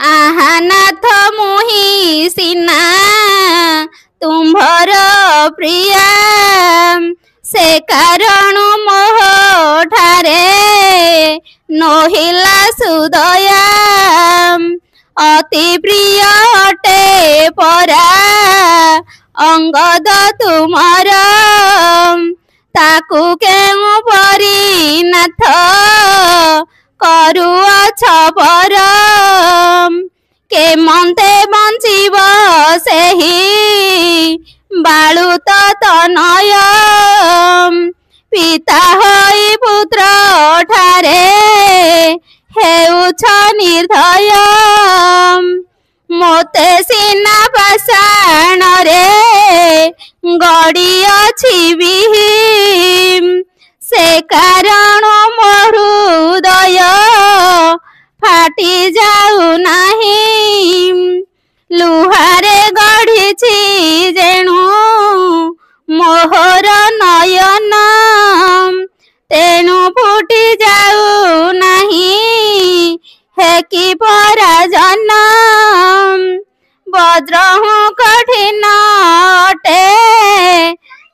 आहा नाथ मुहि सिना तुम्भर प्रिया से कारण मोह ठारे नहिला सुदया अति प्रिय अटे परा अंगद तुमर ताकू केउ परी नाथ करुअछ पर के मन्ते बଞ୍ଚିବ सेही बालुत तनय पिता होई पुत्र ठारे हेउछ निर्दय मोते सिना पाषाण रे गड़िअछि बिहीम से कारण मो हृदय फाटी जाऊ नहीं लुहारे गढ़िछि जेणु मोहर नयन तेणु फुटी जाऊ नहीं है कि पराजन वज्रहु कठिन अटे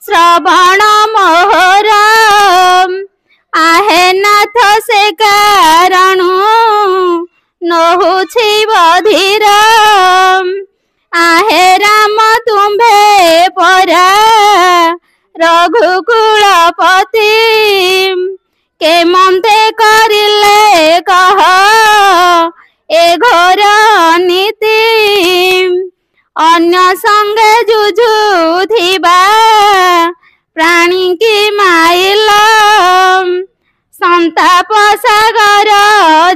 श्रवण मोहर आहे नाथ से कारणु नहुछि बधिर आहे राम तुम्भे परा रघुकुलपति के मन्ते करिले कह ए घोर नीति अन्य संगे जुझुथिबा प्राणी की माइल संताप सागर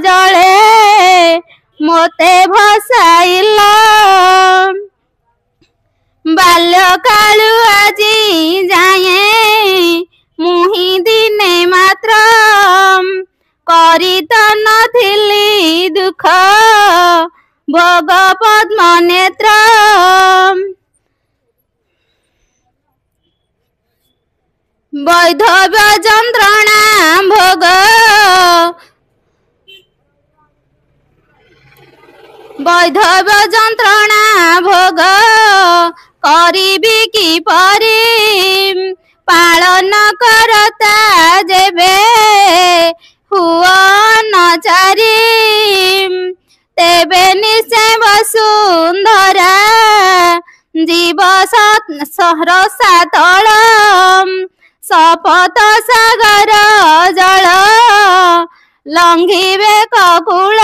जले मोते भसाइल बाल्यकालु आजी जाए मुहि दिने मात्र करी त नथिली दुख भोग पद्म नेत्र वैधव्य यंत्रणा भोग वैधव्य यंत्रणा भोग करिबी कि परी पालन करता जेबे हुआ नचारी तेबे निश्चय वसुंधरा जीव सहरसा तल सपत सागर जल लंघिबे ककुल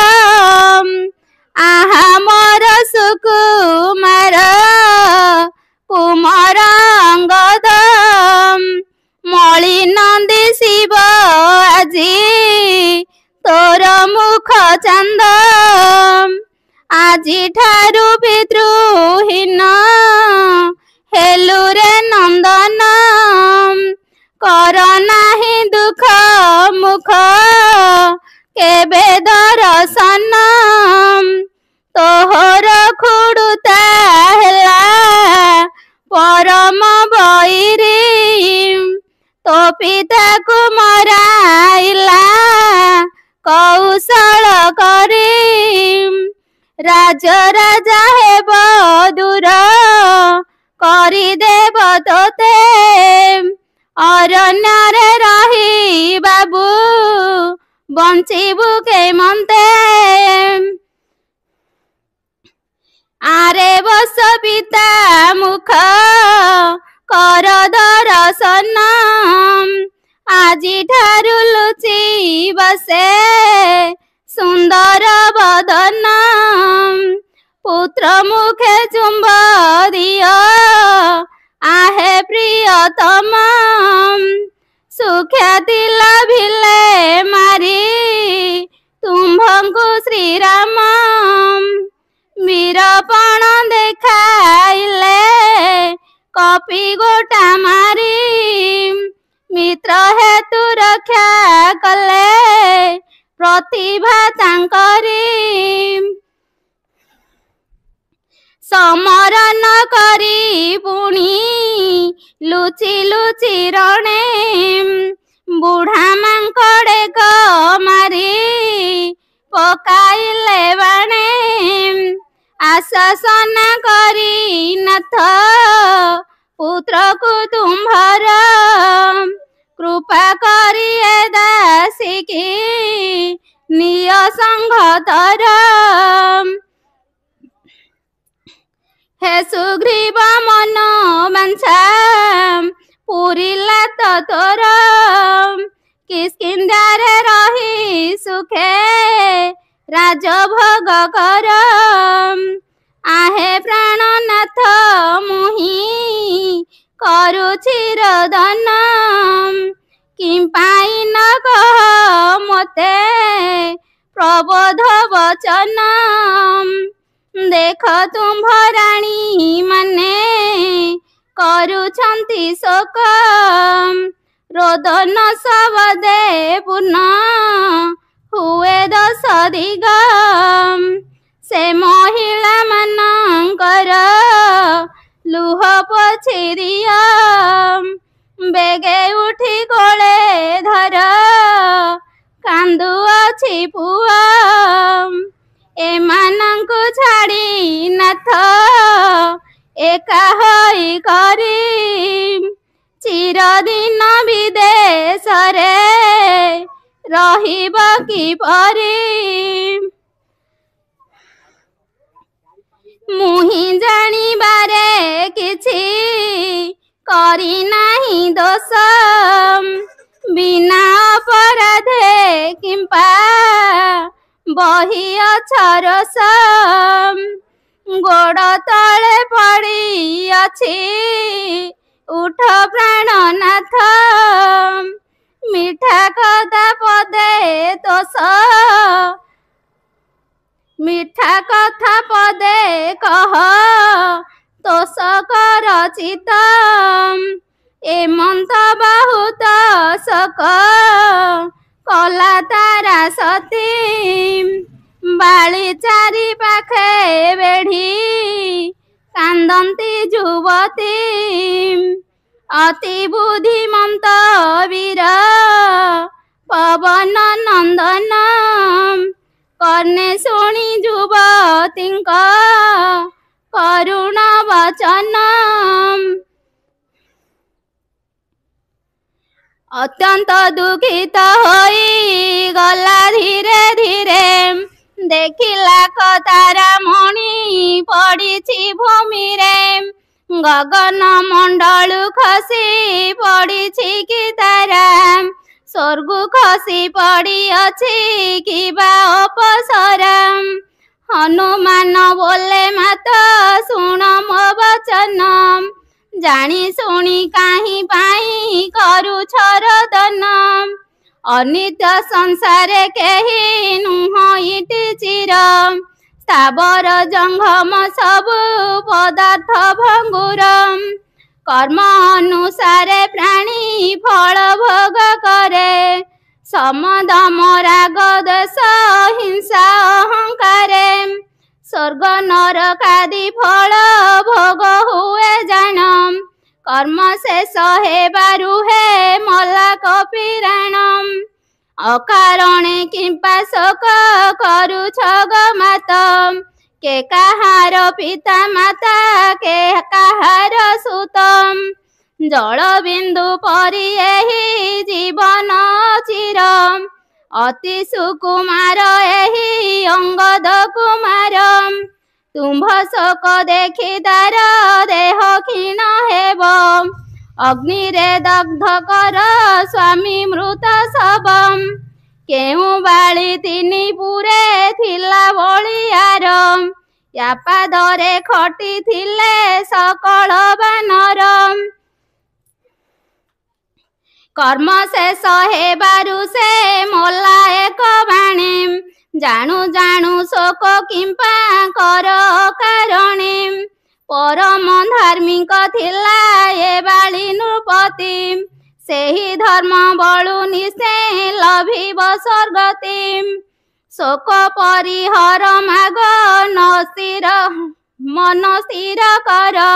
आहा मोर सुकुमार कुमार अंगद मलिन दिशिब आजी तोर मुख चंद आजी ठारू पितृहीन हेलु रे नंदन कर नाही दुख मुख केबे दर्शन तोहर खुड़ुता हेला परम बैरी तो पिता को मराइला कौशल करी राज राजा हेब दूर करी देव तोते अरण्य रे रही बाबू बंचिबु के मन्ते आरे बस पिता मुख कर दर्शन आजी ठारू लुचि बसे सुंदर बदन पुत्र मुखे चुंब दियो आहे प्रियतम सुख्याति लाभिले मारी तुम्भंकु श्रीराम वीरपण देखाइले कपि गोटा मारी मित्र हेतु रक्षा कले प्रतिभा तांकरी समरण करी पुणी लुचि लुचि रणे बुढ़ा मांकड़े को मारी पकाइले बाणे ଆଶାସନା କରି ନାଥ ପୁତ୍ରକୁ ତୁମ୍ଭର କୃପା କରି ଏ ଦାସିକି ନିୟ ସଂଘତର ହେ ସୁଗ୍ରୀବ ମନ ବାଞ୍ଛା ପୁରିଲା ତ ତୋର କିସ୍କିନ୍ଧ୍ୟାରେ ରହି ସୁଖେ ରାଜଭୋଗ କର ଆହେ ପ୍ରାଣନାଥ ମୁହିଁ କରୁଛି ରୋଦନ କିମ୍ପାଇଁ ନ କହ ମୋତେ ପ୍ରବୋଧ ବଚନ ଦେଖ ତୁମ୍ଭ ରାଣୀ ମାନେ କରୁଛନ୍ତି ଶୋକ ରୋଦନ ଶବଦେ ପୂର୍ଣ୍ଣ ହୁଏ ଦଶ ଦିଗ ସେ ମହିଳା ମାନଙ୍କର ଲୁହ ପୋଛି ଦିଅ ବେଗେ ଉଠି କୋଳେ ଧର କାନ୍ଦୁଅଛି ପୁଅ ଏମାନଙ୍କୁ ଛାଡ଼ି ନାଥ ଏକା ହୋଇ କରି ଚିରଦିନ ବିଦେଶରେ ରହିବ କିପରି ମୁହିଁ ଜାଣିବାରେ କିଛି କରି ନାହିଁ ଦୋଷ ବିନା ଅପରାଧେ କିମ୍ପା ବହିଅଛ ରୋଷ ଗୋଡ଼ ତଳେ ପଡ଼ିଅଛି ଉଠ ପ୍ରାଣନାଥ ମିଠା କଥା ପଦେ ତୋଷ ମିଠା କଥା ପଦେ କହ ତୋଷ କର ଚିତ ଏମନ୍ତ ବହୁତ ଶୋକ କଲା ତାରା ସତୀ ବାଳି ଚାରି ପାଖେ ବେଢ଼ି କାନ୍ଦନ୍ତି ଯୁବତୀ ଅତି ବୁଦ୍ଧିମନ୍ତ ବୀର ପବନ ନନ୍ଦନ କର୍ଣ୍ଣେ ଶୁଣି ଯୁବତୀଙ୍କ କରୁଣ ବଚନ ଅତ୍ୟନ୍ତ ଦୁଃଖିତ ହୋଇ ଗଲା ଧୀରେ ଧୀରେ ଦେଖିଲା ତାରା ମଣି ପଡ଼ିଛି ଭୂମିରେ ଗଗନ ମଣ୍ଡଳୁ ଖସି ପଡ଼ିଛି କି ତାରା ସ୍ୱର୍ଗୁ ଖସି ପଡ଼ିଅଛି କିବା ଅପସରା ହନୁମାନ ବୋଲେ ମାତ ଶୁଣ ମୋ ବଚନ ଜାଣି ଶୁଣି କାହିଁ ପାଇଁ କରୁଛ ରୋଦନ ଅନିତ୍ୟ ସଂସାରେ କେହି ନୁହଁ ଇଟି ଚିର ସ୍ଥାବର ଜଙ୍ଘମ ସବୁ ପଦାର୍ଥ ଭଙ୍ଗୁର କର୍ମ ଅନୁସାରେ ପ୍ରାଣୀ ଫଳ ଭୋଗ କରେ ସମଦମ ରାଗ ଦ୍ୱେଷ ହିଂସା ଅହଙ୍କାରେ ସ୍ୱର୍ଗ ନରକାଦି ଫଳ ଭୋଗ ହୁଏ ଜାଣ କର୍ମ ଶେଷ ହେବାରୁ ହେ ମଲା କପିରାଣ ଅକାରଣେ କିମ୍ପା ଶୋକ କରୁଛ ଗ ମାତ କେ କାହାର ପିତା ମାତା କେ କାହାର ସୁତ ଜଳ ବିନ୍ଦୁ ପରି ଏହି ଜୀବନ ଚିର ଅତି ସୁକୁମାର ଏହି ଅଙ୍ଗଦ କୁମାର ତୁମ୍ଭ ଶୋକ ଦେଖି ତାର ଦେହ କ୍ଷୀଣ ହେବ ଅଗ୍ନିରେ ଦଗ୍ଧ କର ସ୍ୱାମୀ ମୃତ ଶବ କେଉଁ ବାଳି ତିନି ପୁରେ ଥିଲା ବଳିଆର ୟା ପାଦରେ ଖଟିଥିଲେ ସକଳ ବାନର କର୍ମ ଶେଷ ହେବାରୁ ସେ ମଲା ଏକ ବାଣେ ଜାଣୁ ଜାଣୁ ଶୋକ କିମ୍ପା କର କାରଣେ ପରମ ଧାର୍ମିକ ଥିଲା ଏ ବାଳି ନୃପତି ସେହି ଧର୍ମ ବଳୁ ନିଶେ ଲଭିବ ସ୍ୱର୍ଗତି ଶୋକ ପରିହର ମାଗ ମନ ସ୍ଥିର କର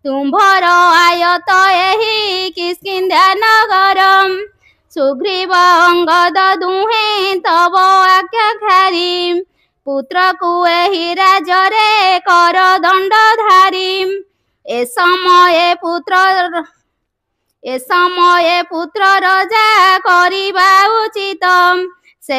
ତୁମ୍ଭର ଆୟତ ଏହି କିସ୍କିନ୍ଧ୍ୟା ନଗର ସୁଗ୍ରୀବ ଅଙ୍ଗଦ ଦୁହେଁ ତବ ଆଜ୍ଞାକାରୀ ପୁତ୍ରକୁ ଏହି ରାଜ୍ୟରେ କର ଦଣ୍ଡଧାରୀ। ଏ ସମୟେ ପୁତ୍ର ରଜା କରିବା ଉଚିତ। ସେ